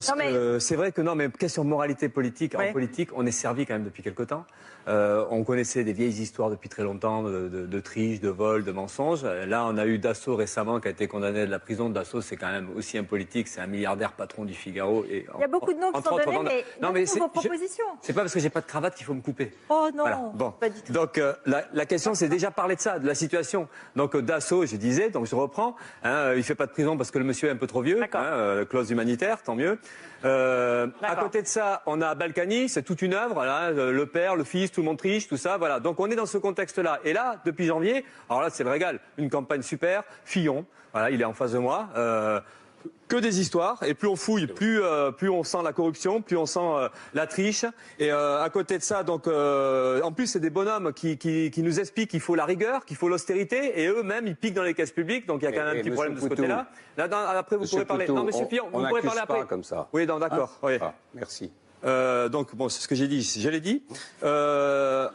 C'est vrai que non, mais question de moralité politique, en politique, on est servi quand même depuis quelque temps. On connaissait des vieilles histoires depuis très longtemps de triche, de vol, de mensonges. Là, on a eu Dassault récemment qui a été condamné de la prison. Dassault, c'est quand même aussi un politique, c'est un milliardaire patron du Figaro. Et il y a beaucoup de noms qui sont donnés, mais vos propositions. C'est pas parce que j'ai pas de cravate qu'il faut me couper. Oh non, voilà. Bon. Pas du tout. Donc la question, c'est déjà parler de ça, de la situation. Donc Dassault, je disais, donc je reprends. Hein, il fait pas de prison parce que le monsieur est un peu trop vieux. Clause humanitaire, tant mieux. À côté de ça, on a Balkany, c'est toute une œuvre, là, le père, le fils, tout le monde triche, tout ça, voilà. Donc on est dans ce contexte-là. Et là, depuis janvier, alors là c'est le régal, une campagne super, Fillon, voilà, il est en face de moi. Que des histoires, et plus on fouille, plus on sent la corruption, plus on sent la triche. Et à côté de ça, donc en plus c'est des bonhommes qui nous expliquent qu'il faut la rigueur, qu'il faut l'austérité, et eux-mêmes ils piquent dans les caisses publiques, donc il y a quand même un petit problème de ce côté-là. Là, après vous pourrez parler. Non, Monsieur Fillon, vous pourrez parler après. Pas comme ça. Oui, d'accord. Oui. Ah, merci. Donc bon, c'est ce que j'ai dit, je l'ai dit.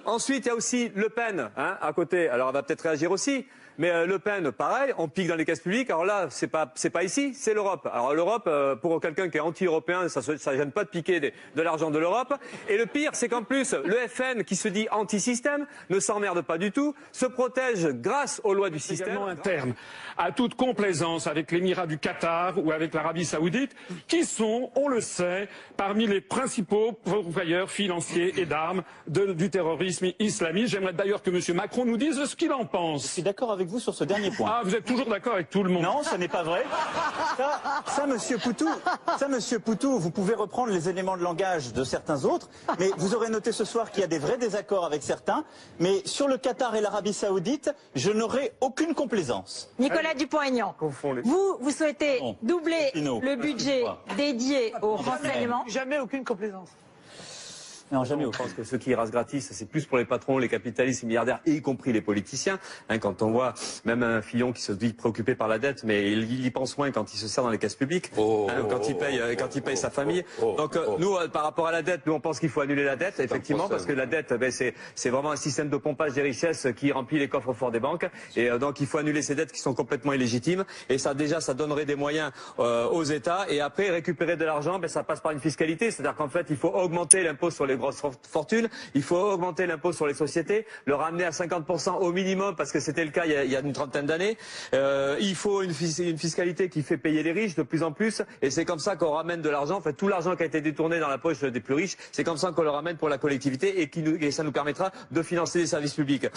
Ensuite, il y a aussi Le Pen, hein, à côté. Alors, elle va peut-être réagir aussi. Mais Le Pen, pareil, on pique dans les caisses publiques. Alors là, c'est pas ici, c'est l'Europe. Alors l'Europe, pour quelqu'un qui est anti-européen, ça gêne pas de piquer de l'argent de l'Europe. Et le pire, c'est qu'en plus, le FN, qui se dit anti-système, ne s'emmerde pas du tout, se protège grâce aux lois du système. Interne, à toute complaisance avec l'Émirat du Qatar ou avec l'Arabie Saoudite, qui sont, on le sait, parmi les principaux pourvoyeurs financiers et d'armes du terrorisme islamiste. J'aimerais d'ailleurs que M. Macron nous dise ce qu'il en pense. Je suis d'accord avec vous sur ce dernier point. Ah, vous êtes toujours d'accord avec tout le monde? Non, ce n'est pas vrai. Ça, Monsieur Poutou, vous pouvez reprendre les éléments de langage de certains autres, mais vous aurez noté ce soir qu'il y a des vrais désaccords avec certains. Mais sur le Qatar et l'Arabie Saoudite, je n'aurai aucune complaisance. Nicolas Dupont-Aignan, vous souhaitez doubler le budget dédié au renseignement. Jamais aucune complaisance. Non, jamais. Je pense que ceux qui rasent gratis, c'est plus pour les patrons, les capitalistes, les milliardaires, y compris les politiciens. Hein, quand on voit même un Fillon qui se dit préoccupé par la dette, mais il y pense moins quand il se sert dans les caisses publiques, quand il paye sa famille. Donc nous, par rapport à la dette, nous on pense qu'il faut annuler la dette, effectivement, parce que la dette, c'est vraiment un système de pompage des richesses qui remplit les coffres forts des banques. Et donc il faut annuler ces dettes qui sont complètement illégitimes. Et ça, déjà, ça donnerait des moyens aux États. Et après, récupérer de l'argent, ça passe par une fiscalité. C'est-à-dire qu'en fait, il faut augmenter l'impôt sur les grosses fortunes, il faut augmenter l'impôt sur les sociétés, le ramener à 50% au minimum parce que c'était le cas il y a une trentaine d'années. Il faut une fiscalité qui fait payer les riches de plus en plus et c'est comme ça qu'on ramène de l'argent, en fait tout l'argent qui a été détourné dans la poche des plus riches, c'est comme ça qu'on le ramène pour la collectivité et ça nous permettra de financer les services publics.